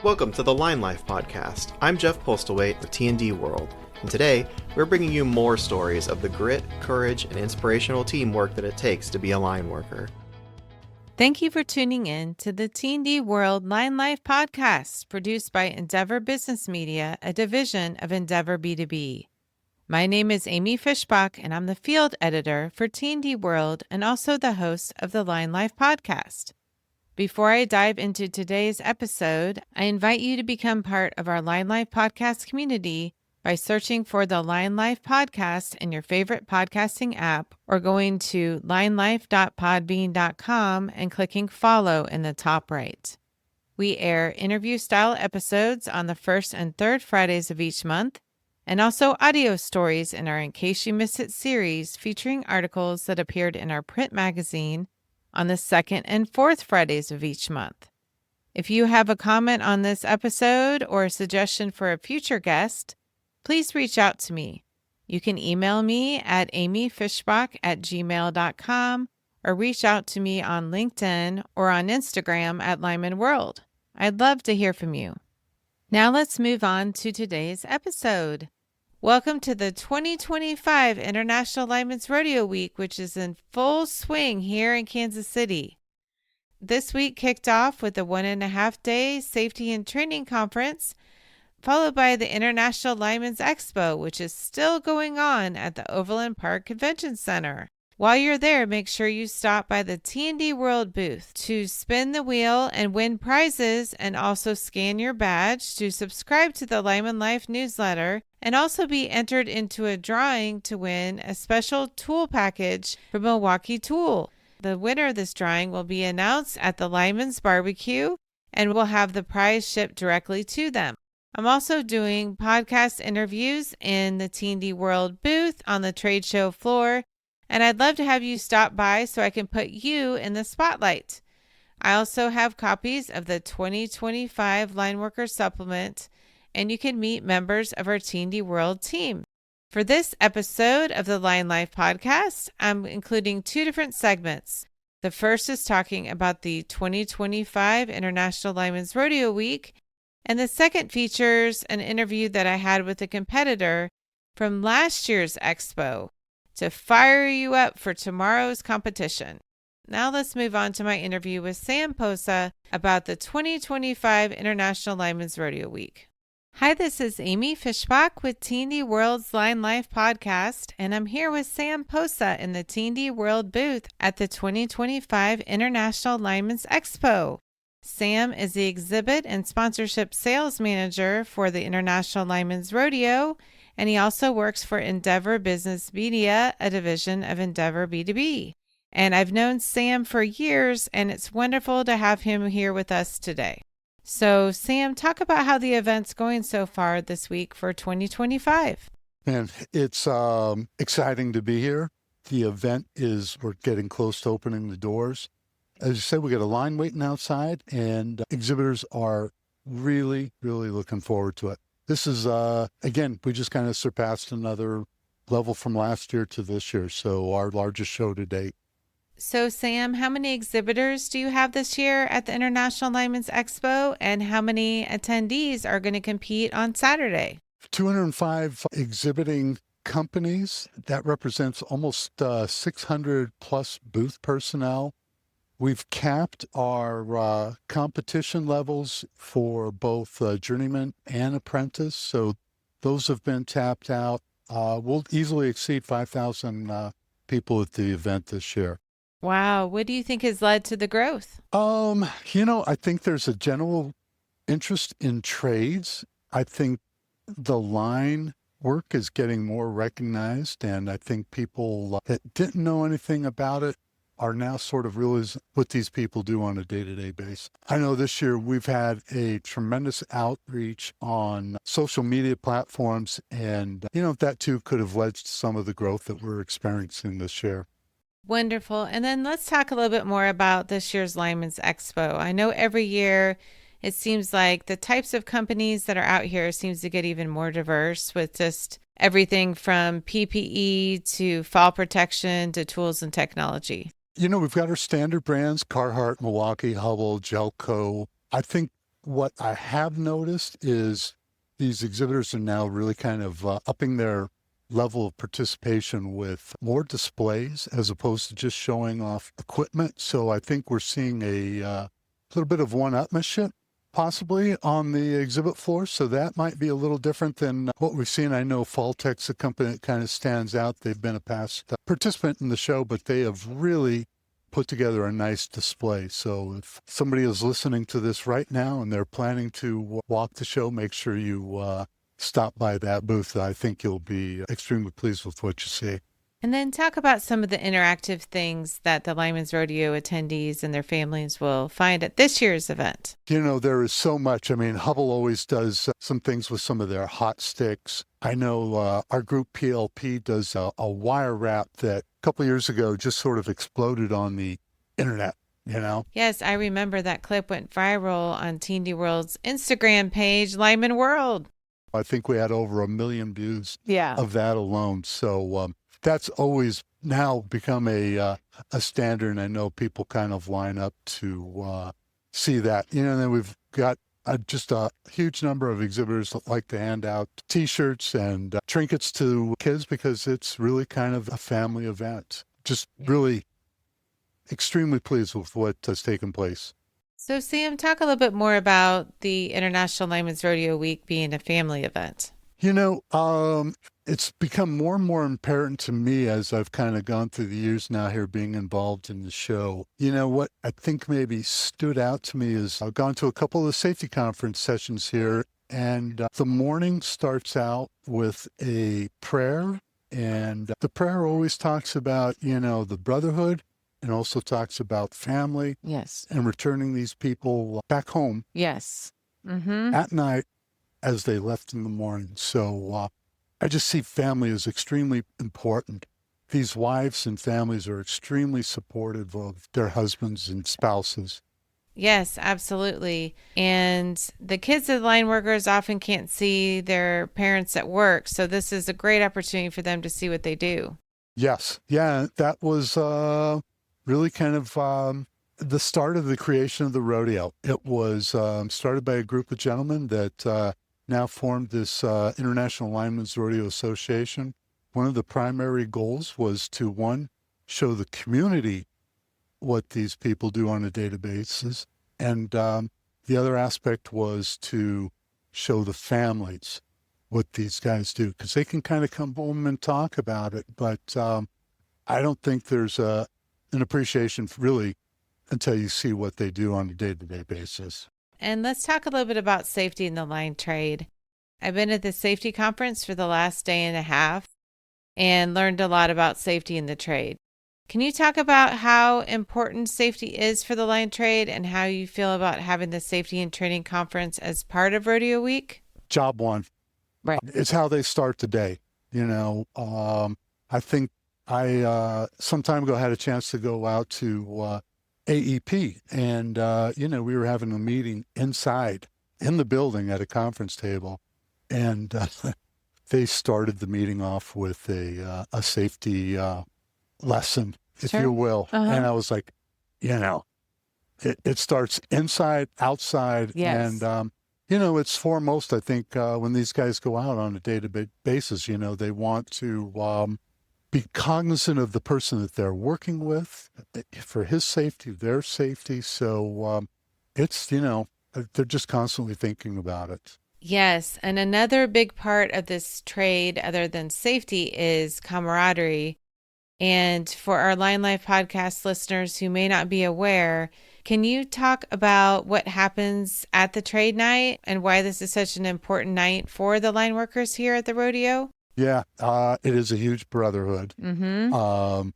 Welcome to the Line Life podcast. I'm Jeff Postlethwaite of T&D World, and today we're bringing you more stories of the grit, courage, and inspirational teamwork that it takes to be a line worker. Thank you for tuning in to the T&D World Line Life podcast, produced by Endeavor Business Media, a division of Endeavor B2B. My name is Amy Fischbach, and I'm the field editor for T&D World and also the host of the Line Life podcast. Before I dive into today's episode, I invite you to become part of our Line Life podcast community by searching for the Line Life podcast in your favorite podcasting app or going to linelife.podbean.com and clicking follow in the top right. We air interview-style episodes on the first and third Fridays of each month, and also audio stories in our In Case You Missed It series featuring articles that appeared in our print magazine on the second and fourth Fridays of each month. If you have a comment on this episode or a suggestion for a future guest, please reach out to me. You can email me at amyfischbach@gmail.com or reach out to me on LinkedIn or on Instagram at Lineman World. I'd love to hear from you. Now let's move on to today's episode. Welcome to the 2025 International Lineman's Rodeo Week, which is in full swing here in Kansas City. This week kicked off with a 1.5-day safety and training conference, followed by the International Lineman's Expo, which is still going on at the Overland Park Convention Center. While you're there, make sure you stop by the T&D World booth to spin the wheel and win prizes, and also scan your badge to subscribe to the Lineman Life newsletter and also be entered into a drawing to win a special tool package from Milwaukee Tool. The winner of this drawing will be announced at the Lineman's Barbecue and will have the prize shipped directly to them. I'm also doing podcast interviews in the T&D World booth on the trade show floor, and I'd love to have you stop by so I can put you in the spotlight. I also have copies of the 2025 Lineworker Supplement, and you can meet members of our T&D World team. For this episode of the Line Life podcast, I'm including two different segments. The first is talking about the 2025 International Lineman's Rodeo Week, and the second features an interview that I had with a competitor from last year's expo to fire you up for tomorrow's competition. Now let's move on to my interview with Sam Posa about the 2025 International Lineman's Rodeo Week. Hi, this is Amy Fischbach with T&D World's Line Life podcast, and I'm here with Sam Posa in the T&D World booth at the 2025 International Lineman's Expo. Sam is the exhibit and sponsorship sales manager for the International Lineman's Rodeo, and he also works for Endeavor Business Media, a division of Endeavor B2B. And I've known Sam for years, and it's wonderful to have him here with us today. So, Sam, talk about how the event's going so far this week for 2025. And it's exciting to be here. The event we're getting close to opening the doors. As you said, we got a line waiting outside, and exhibitors are really, really looking forward to it. This is, again, we just kind of surpassed another level from last year to this year, so our largest show to date. So, Sam, how many exhibitors do you have this year at the International Lineman's Expo, and how many attendees are going to compete on Saturday? 205 exhibiting companies. That represents almost 600 plus booth personnel. We've capped our competition levels for both journeyman and apprentice, so those have been tapped out. We'll easily exceed 5,000 people at the event this year. Wow. What do you think has led to the growth? I think there's a general interest in trades. I think the line work is getting more recognized, and I think people that didn't know anything about it are now sort of realizing what these people do on a day-to-day basis. I know this year we've had a tremendous outreach on social media platforms, and, that too could have led to some of the growth that we're experiencing this year. Wonderful. And then let's talk a little bit more about this year's Lineman's Expo. I know every year it seems like the types of companies that are out here seems to get even more diverse, with just everything from PPE to fall protection to tools and technology. We've got our standard brands, Carhartt, Milwaukee, Hubbell, Gelco. I think what I have noticed is these exhibitors are now really kind of upping their level of participation with more displays as opposed to just showing off equipment. So I think we're seeing a little bit of one-upmanship possibly on the exhibit floor. So that might be a little different than what we've seen. I know Faltech's a company that kind of stands out. They've been a past participant in the show, but they have really put together a nice display. So if somebody is listening to this right now and they're planning to walk the show, make sure you stop by that booth. I think you'll be extremely pleased with what you see. And then talk about some of the interactive things that the Lineman's Rodeo attendees and their families will find at this year's event. You know, there is so much. I mean, Hubble always does some things with some of their hot sticks. I know our group PLP does a wire wrap that a couple of years ago just sort of exploded on the internet, you know? Yes, I remember that clip went viral on T&D World's Instagram page, Lineman World. I think we had over 1 million views Yeah. of that alone. So that's always now become a standard, and I know people kind of line up to see that. You know, and then we've got just a huge number of exhibitors that like to hand out T-shirts and trinkets to kids because it's really kind of a family event. Just really extremely pleased with what has taken place. So, Sam, talk a little bit more about the International Lineman's Rodeo Week being a family event. You know, it's become more and more apparent to me as I've kind of gone through the years now here being involved in the show. You know, what I think maybe stood out to me is I've gone to a couple of the safety conference sessions here, and the morning starts out with a prayer, and the prayer always talks about, you know, the brotherhood, and also talks about family. Yes. And returning these people back home. Yes. At night as they left in the morning. So I just see family as extremely important. These wives and families are extremely supportive of their husbands and spouses. Yes, absolutely. And the kids of the line workers often can't see their parents at work. So this is a great opportunity for them to see what they do. Yes. Yeah, that was really kind of the start of the creation of the rodeo. It was started by a group of gentlemen that now formed this International Lineman's Rodeo Association. One of the primary goals was to, one, show the community what these people do on a daily basis. And the other aspect was to show the families what these guys do, because they can kind of come home and talk about it. But I don't think there's an appreciation really until you see what they do on a day-to-day basis. And let's talk a little bit about safety in the line trade. I've been at the safety conference for the last day and a half and learned a lot about safety in the trade. Can you talk about how important safety is for the line trade and how you feel about having the safety and training conference as part of Rodeo Week? Job one. Right. It's how they start the day. You know, I think I some time ago had a chance to go out to AEP, and you know, we were having a meeting inside in the building at a conference table, and they started the meeting off with a safety lesson, if Sure. you will. Uh-huh. And I was like, you know, it starts inside, outside, Yes. and you know, it's foremost, I think, when these guys go out on a day-to-day basis, you know, they want to be cognizant of the person that they're working with for his safety, their safety. So it's, you know, they're just constantly thinking about it. Yes. And another big part of this trade, other than safety, is camaraderie. And for our Line Life podcast listeners who may not be aware, can you talk about what happens at the trade night and why this is such an important night for the line workers here at the rodeo? Yeah, it is a huge brotherhood. Mm-hmm.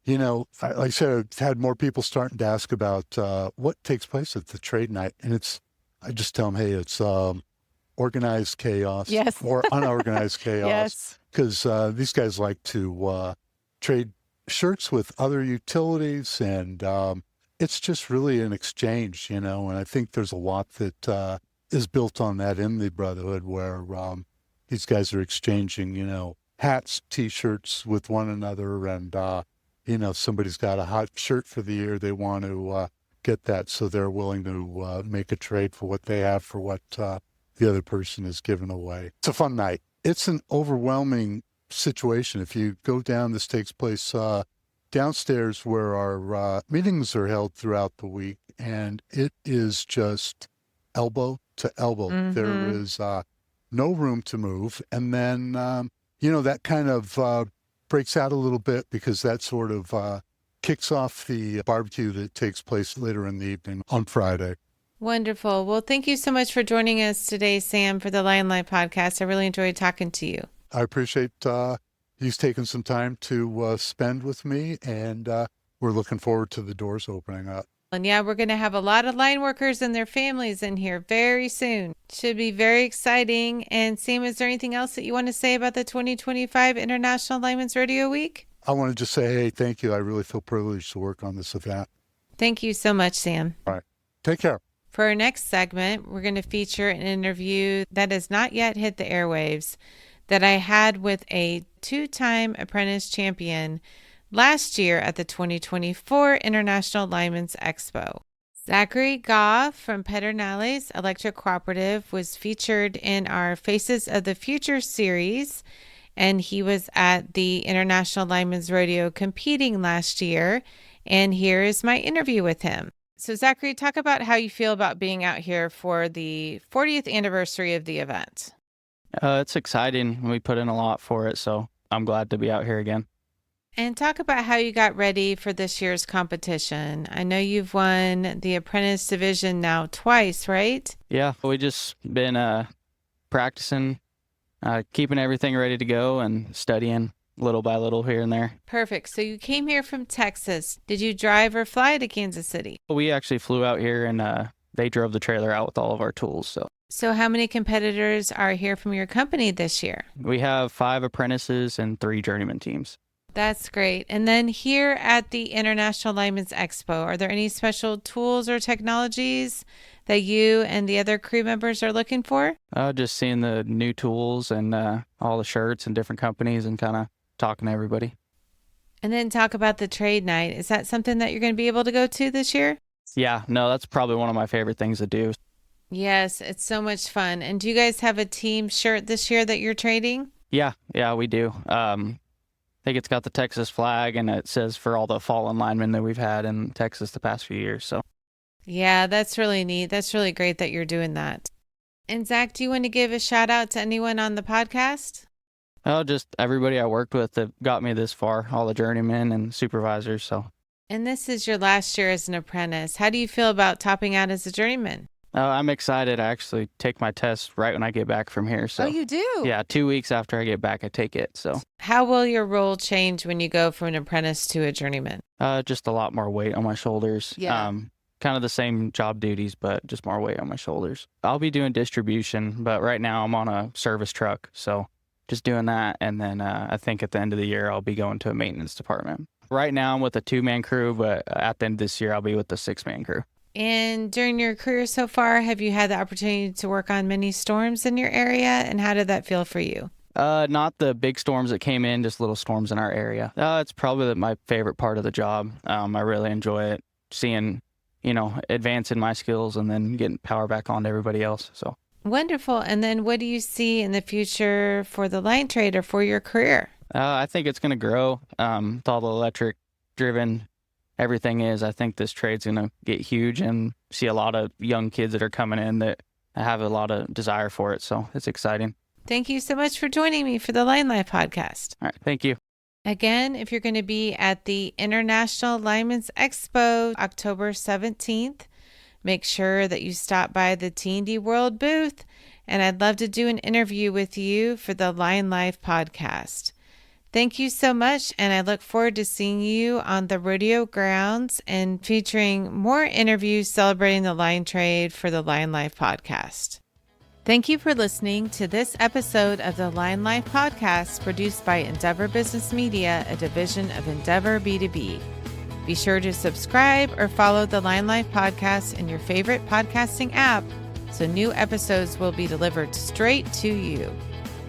You know, like I said, I've had more people starting to ask about what takes place at the trade night. And I just tell them, hey, it's organized chaos. Yes. Or unorganized chaos. Yes. Because these guys like to trade shirts with other utilities, and it's just really an exchange, you know, and I think there's a lot that is built on that in the brotherhood where these guys are exchanging, you know, hats, T-shirts with one another, and, you know, somebody's got a hot shirt for the year they want to get that, so they're willing to make a trade for what they have for what the other person is giving away. It's a fun night. It's an overwhelming situation. If you go down, this takes place downstairs where our meetings are held throughout the week, and it is just elbow to elbow. Mm-hmm. There is no room to move. And then, that kind of breaks out a little bit because that sort of kicks off the barbecue that takes place later in the evening on Friday. Wonderful. Well, thank you so much for joining us today, Sam, for the Lion Life podcast. I really enjoyed talking to you. I appreciate you taking some time to spend with me, and we're looking forward to the doors opening up. And yeah, we're going to have a lot of line workers and their families in here very soon. Should be very exciting. And Sam, is there anything else that you want to say about the 2025 International Lineman's Rodeo Week? I want to just say, hey, thank you. I really feel privileged to work on this event. Thank you so much, Sam. All right. Take care. For our next segment, we're going to feature an interview that has not yet hit the airwaves that I had with a two-time apprentice champion last year at the 2024 International Lineman's Expo. Zachary Goff from Pedernales Electric Cooperative was featured in our Faces of the Future series, and he was at the International Lineman's Rodeo competing last year, and here is my interview with him. So Zachary, talk about how you feel about being out here for the 40th anniversary of the event. It's exciting. We put in a lot for it, so I'm glad to be out here again. And talk about how you got ready for this year's competition. I know you've won the apprentice division now twice, right? Yeah, we just been practicing, keeping everything ready to go and studying little by little here and there. Perfect. So you came here from Texas. Did you drive or fly to Kansas City? We actually flew out here and they drove the trailer out with all of our tools. So how many competitors are here from your company this year? We have 5 apprentices and 3 journeyman teams. That's great. And then here at the International Lineman's Expo, are there any special tools or technologies that you and the other crew members are looking for? Just seeing the new tools and all the shirts and different companies and kind of talking to everybody. And then talk about the trade night. Is that something that you're going to be able to go to this year? Yeah, no, that's probably one of my favorite things to do. Yes, it's so much fun. And do you guys have a team shirt this year that you're trading? Yeah, we do. I think it's got the Texas flag, and it says for all the fallen linemen that we've had in Texas the past few years. So, yeah, that's really neat. That's really great that you're doing that. And Zach, do you want to give a shout out to anyone on the podcast? Oh, just everybody I worked with that got me this far, all the journeymen and supervisors. So, and this is your last year as an apprentice. How do you feel about topping out as a journeyman? I'm excited. I actually take my test right when I get back from here. So, oh, you do? Yeah, 2 weeks after I get back, I take it. So, how will your role change when you go from an apprentice to a journeyman? Just a lot more weight on my shoulders. Yeah. Kind of the same job duties, but just more weight on my shoulders. I'll be doing distribution, but right now I'm on a service truck. So, just doing that. And then I think at the end of the year, I'll be going to a maintenance department. Right now I'm with a 2-man crew, but at the end of this year, I'll be with the 6-man crew. And during your career so far, have you had the opportunity to work on many storms in your area? And how did that feel for you? Not the big storms that came in, just little storms in our area. It's probably my favorite part of the job. I really enjoy it, seeing, advancing my skills and then getting power back on to everybody else. So wonderful. And then what do you see in the future for the line trade or for your career? I think it's going to grow. With all the electric driven everything is, I think this trade's going to get huge and see a lot of young kids that are coming in that have a lot of desire for it. So it's exciting. Thank you so much for joining me for the Line Life podcast. All right. Thank you. Again, if you're going to be at the International Lineman's Expo, October 17th, make sure that you stop by the T&D World booth, and I'd love to do an interview with you for the Line Life podcast. Thank you so much, and I look forward to seeing you on the rodeo grounds and featuring more interviews celebrating the line trade for the Line Life podcast. Thank you for listening to this episode of the Line Life podcast produced by Endeavor Business Media, a division of Endeavor B2B. Be sure to subscribe or follow the Line Life podcast in your favorite podcasting app so new episodes will be delivered straight to you.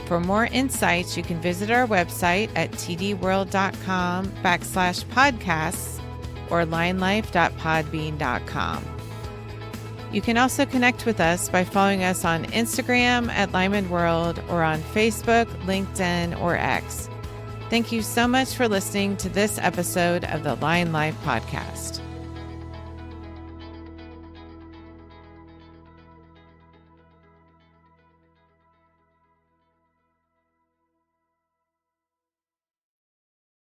For more insights, you can visit our website at tdworld.com/podcasts or linelife.podbean.com. You can also connect with us by following us on Instagram at Lineman World or on Facebook, LinkedIn, or X. Thank you so much for listening to this episode of the Line Life Podcast.